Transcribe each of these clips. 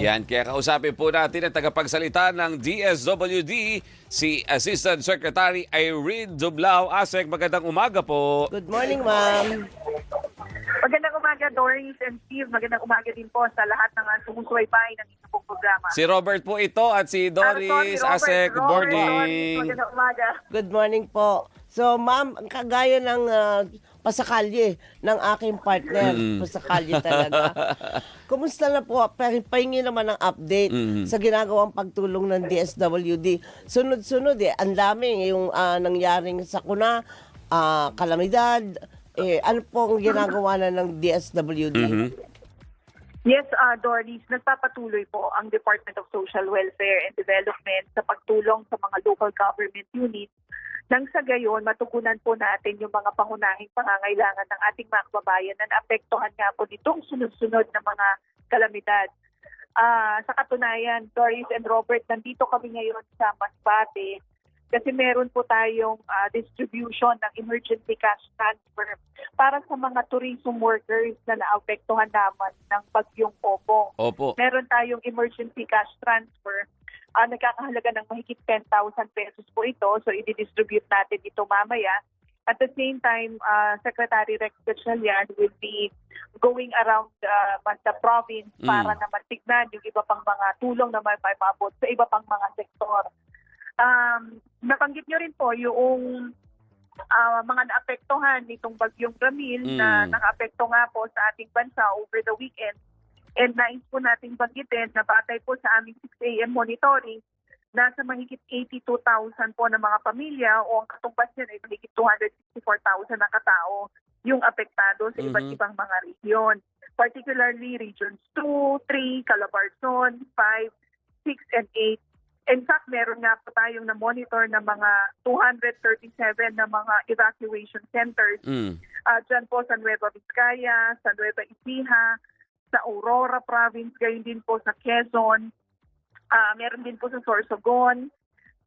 Yan, kaya kausapin po natin ang tagapagsalita ng DSWD, si Assistant Secretary Irene Dublao. Asek, magandang umaga po. Good morning, ma'am. Magandang umaga, Doris and Steve. Magandang umaga din po sa lahat ng sumusubaybay ng inyong pong programa. Si Robert po ito at si Doris. Sorry, Robert. Asek, good morning. Doris, magandang umaga. Good morning po. So, ma'am, kagaya ng pasakalye ng aking partner, pasakalye talaga. Kumusta na po? Pahingi naman ng update sa ginagawang pagtulong ng DSWD. Sunod-sunod ang dami yung nangyaring sakuna, kalamidad. Ano pong ginagawa na ng DSWD? Yes, Doris, nagpapatuloy po ang Department of Social Welfare and Development sa pagtulong sa mga local government units nang sa gayon matugunan po natin yung mga pangunahing pangangailangan ng ating mga kababayan na naapektuhan nga po nitong sunod-sunod na mga kalamidad. Sa katunayan, Doris and Robert, nandito kami ngayon sa Masbate kasi meron po tayong distribution ng emergency cash transfer para sa mga tourism workers na naapektuhan naman ng bagyong Popo. Opo. Meron tayong emergency cash transfer. Nagkakahalaga ng mahigit 10,000 pesos po ito. So, i-distribute natin ito mamaya. At the same time, Secretary Rex Gatchalian will be going around the province para naman tignan yung iba pang mga tulong na may maibabot sa iba pang mga sektor. Nabanggit nyo rin po yung mga naapektuhan nitong bagyong Ramil na nakaapekto nga po sa ating bansa over the weekend. And nais po natin banggitin na batay po sa aming 6 a.m. monitoring, nasa mahigit 82,000 po ng mga pamilya o ang katumbas niyan ay mahigit 264,000 na katao yung apektado sa iba't ibang mga region. Particularly regions 2, 3, Calabarzon, 5, 6, and 8. In fact, meron nga po tayong na-monitor na mga 237 na mga evacuation centers. Diyan po sa Nueva Vizcaya, sa Nueva Ecija, sa Aurora Province, gayon din po sa Quezon. Meron din po sa Sorsogon,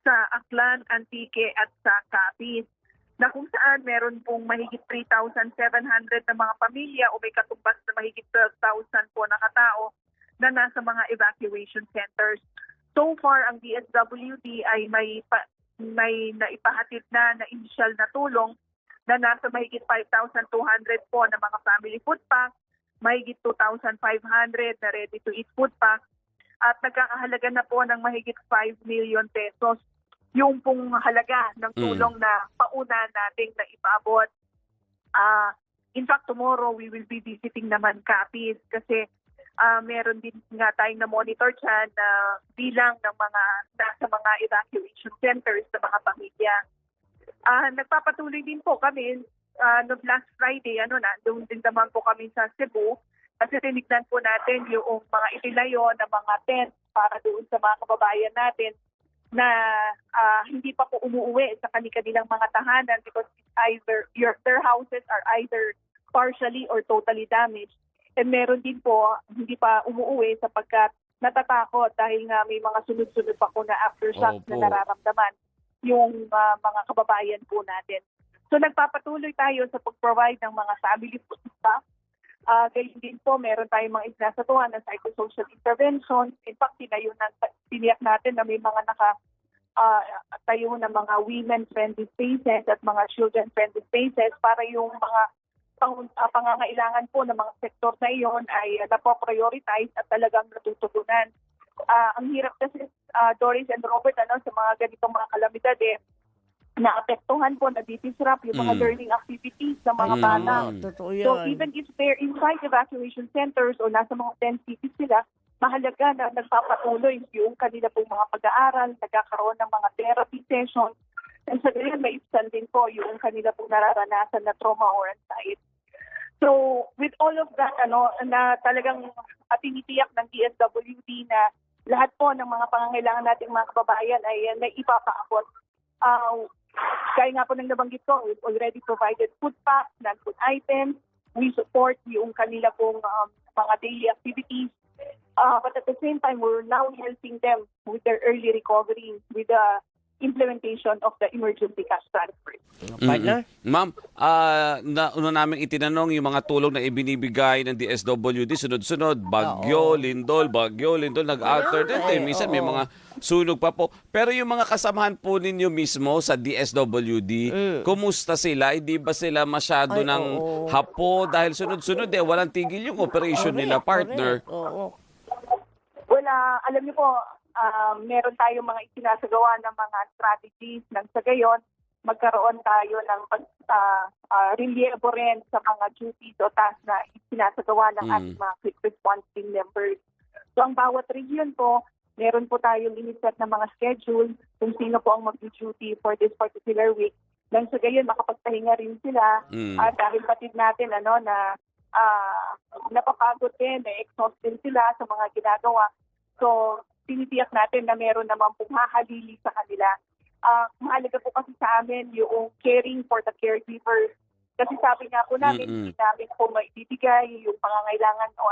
sa Aklan, Antique at sa Capiz, na kung saan meron pong mahigit 3,700 na mga pamilya o may katumbas na mahigit 12,000 po na katao na nasa mga evacuation centers. So far, ang DSWD ay may naipahatid na initial na tulong na nasa mahigit 5,200 po na mga family food packs, mahigit 2,500 na ready-to-eat food packs, at nagkakahalaga na po ng mahigit 5 million pesos yung pong halaga ng tulong na pauna nating na ipabot. In fact, tomorrow we will be visiting naman Capiz kasi meron din nga tayong na-monitor dyan na bilang ng mga nasa mga evacuation centers sa mga pamilya. Nagpapatuloy din po kami no last Friday, doon din naman po kami sa Cebu kasi tinignan po natin yung mga itilayo na mga tent para doon sa mga kababayan natin na hindi pa po umuwi sa kanilang mga tahanan because either their houses are either partially or totally damaged. And meron din po hindi pa umuwi sapagkat natatakot dahil nga may mga sunod-sunod pa po na aftershocks na nararamdaman yung mga kababayan po natin. So nagpapatuloy tayo sa pag-provide ng mga family food stuff. Gayon din po, meron tayong mga isinasatuhan ng psychosocial intervention. In fact, tiniyak natin na may mga tayo ng mga women-friendly spaces at mga children-friendly spaces para yung mga pangangailangan po ng mga sektor na iyon ay napoprioritize at talagang natutugunan. Ang hirap kasi, Doris and Robert, sa mga ganitong mga kalamidad naapektuhan po, nadidisrupt yung mga learning activities ng mga bata. So even if they're inside evacuation centers o nasa mga tent cities sila, mahalaga na nagpapatuloy yung kanila pong mga pag-aaral, nagkakaroon ng mga therapy sessions, and sa ganyan may extend din po yung kanila pong nararanasan na trauma or anxiety. So with all of that, na talagang tinitiyak ng DSWD na lahat po ng mga pangangailangan nating mga kababayan ay naipapaabot. Kaya nga po nang nabanggit ko, we've already provided food packs, non-food items. We support yung kanila pong mga daily activities. But at the same time, we're now helping them with their early recovery with implementation of the emergency cash transfer. Partner? Ma'am, una namin itinanong yung mga tulong na ibinibigay ng DSWD sunod-sunod, Bagyo, Lindol, nag-alternate. Minsan may mga sunog pa po. Pero yung mga kasamahan po ninyo mismo sa DSWD, kumusta sila? Hindi ba sila masyado ng hapo dahil sunod-sunod walang tigil yung operation nila, partner? Oo. Wala, alam niyo po, meron tayong mga isinasagawa ng mga strategies nang sa gayon, magkaroon tayo ng relievo rin sa mga duties o tasks na isinasagawa ng ating mga quick response team members. So ang bawat region po, meron po tayong iniset na mga schedule kung sino po ang mag-duty for this particular week. Nang sa gayon, makapagpahinga rin sila at dahil batid natin na napapagod din, exhaust din sila sa mga ginagawa. So, tinitiyak natin na meron naman pong hahalili sa kanila. Mahalaga po kasi sa amin yung caring for the caregivers. Kasi sabi nga po namin, hindi namin po maibibigay yung pangangailangan o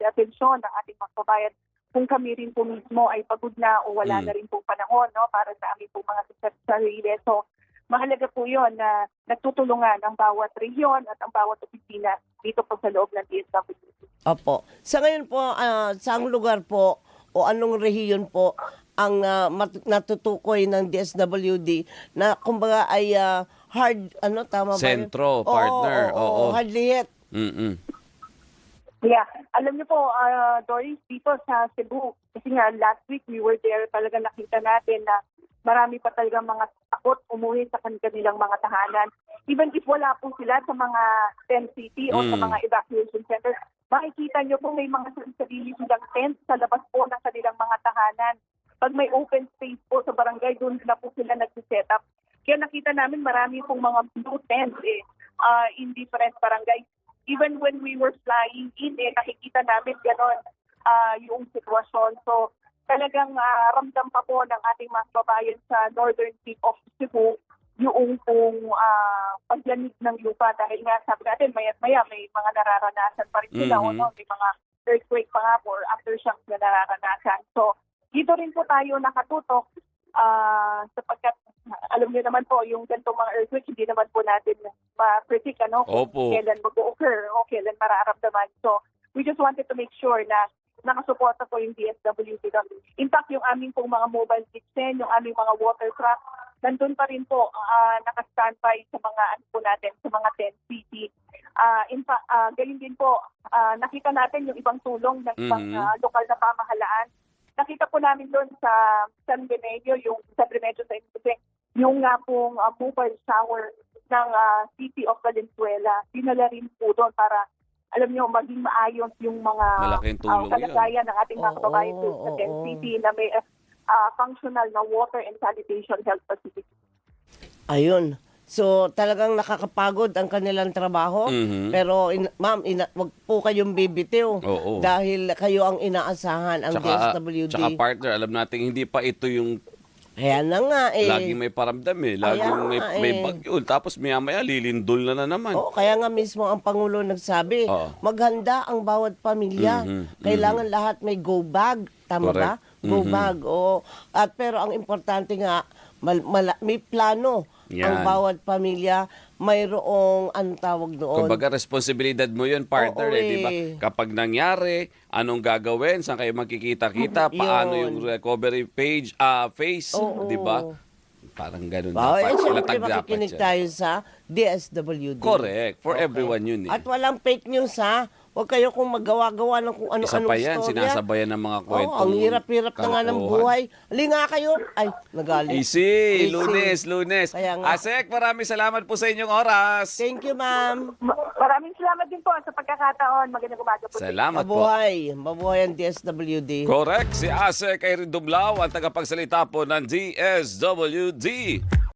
atensyon ng ating mga kabayan kung kami rin po mismo ay pagod na o wala na rin po panahon para sa aming po mga sarili. So, mahalaga po yun na nagtutulungan ang bawat rehiyon at ang bawat opisina dito po sa loob ng DSWD. Opo. Sa ngayon po, saang lugar po o anong rehiyon po ang natutukoy ng DSWD na kumbaga ay hard, tama ba? Sentro, partner. Oo. Hard liit. Yeah. Alam niyo po, Doris, dito sa Cebu, kasi nga last week we were there, talaga nakita natin na marami pa talaga mga takot umuwi sa kanilang mga tahanan. Even if wala po sila sa mga tent city o sa mga evacuation centers, makikita nyo po may mga sarili silang tent sa labas po ng kanilang mga tahanan. Pag may open space po sa barangay, doon na po sila nag-set up. Kaya nakita namin marami pong mga blue tents in different barangays. Even when we were flying in, nakikita namin gano'n yung sitwasyon. So talagang ramdam pa po ng ating mga babayan sa northern tip of Cebu yung pong paglamig ng lupa dahil nga sabi natin maya may mga nararanasan pa rin sila may mga earthquake pa nga po or aftershocks na nararanasan. So dito rin po tayo nakatutok sapagkat alam niyo naman po yung ganitong mga earthquake hindi naman po natin ma-predict kung kailan mag-occur o kailan mararamdaman. So we just wanted to make sure na nakasuporta po yung DSWD. In fact, yung aming pong mga mobile kitchen, yung aming mga water truck, nandun pa rin po naka-standby sa mga sa mga tent city. In fact, gayon din po, nakita natin yung ibang tulong ng ibang lokal na pamahalaan. Nakita po namin doon sa San Remedios sa Inubeng, yung nga pong mobile shower ng City of Valenzuela. Dinala rin po doon para alam niyo, maging maayos yung mga kalagayan ng ating mga kabayan sa tent city na may functional na water and sanitation health facility. Ayun. So, talagang nakakapagod ang kanilang trabaho. Pero, ma'am, wag po kayong bibitiw. Dahil kayo ang inaasahan, ang DSWD. Tsaka partner, alam natin, hindi pa ito yung kaya na nga laging may paramdam laging may bagyo. Tapos maya-maya lilindol na naman. Kaya nga mismo ang Pangulo nagsabi, maghanda ang bawat pamilya. Kailangan lahat may go bag. Tama ba? Go bag. Pero ang importante nga, may plano ang bawat pamilya. Mayroong tawag doon. Kumbaga responsibilidad mo yun, partner. Di ba? Kapag nangyari, anong gagawin? Saan kayo magkikita-kita? Paano yung recovery phase? Di ba? Parang ganun dapat. Siyempre makikinig tayo sa DSWD. Correct. For everyone yun. At walang fake news Huwag kayo kung magawa-gawa ng kung ano-anong storya. Sinasabayan ng mga kwentong ang hirap-hirap na nga ng buhay. Ali nga kayo. Ay, nagalit. Easy. Lunes. Asek, maraming salamat po sa inyong oras. Thank you, ma'am. Maraming salamat din po sa pagkakataon. Magandang umaga po. Salamat po. Mabuhay ang DSWD. Correct. Si Asek ay Dublao, ang tagapagsalita po ng DSWD.